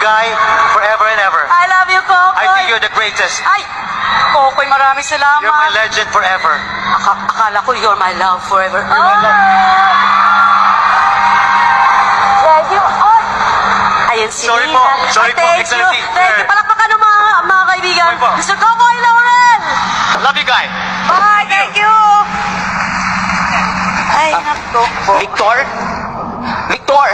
Guy forever and ever. I love you, Kokoy. I think you're the greatest. Ay, Kokoy, maraming salamat. You're my legend forever. Akala ko you're my love forever. You're my love. Thank you. Ay, ayun si Sorry Nina. po. Sorry Ay, po, thank Excellency. you. Thank you. Palakpakan ng mga kaibigan. Sorry po. Mr. Kokoy Laurel. Love you, Guy. Bye, thank you. Ay, nako po. Victor? Victor!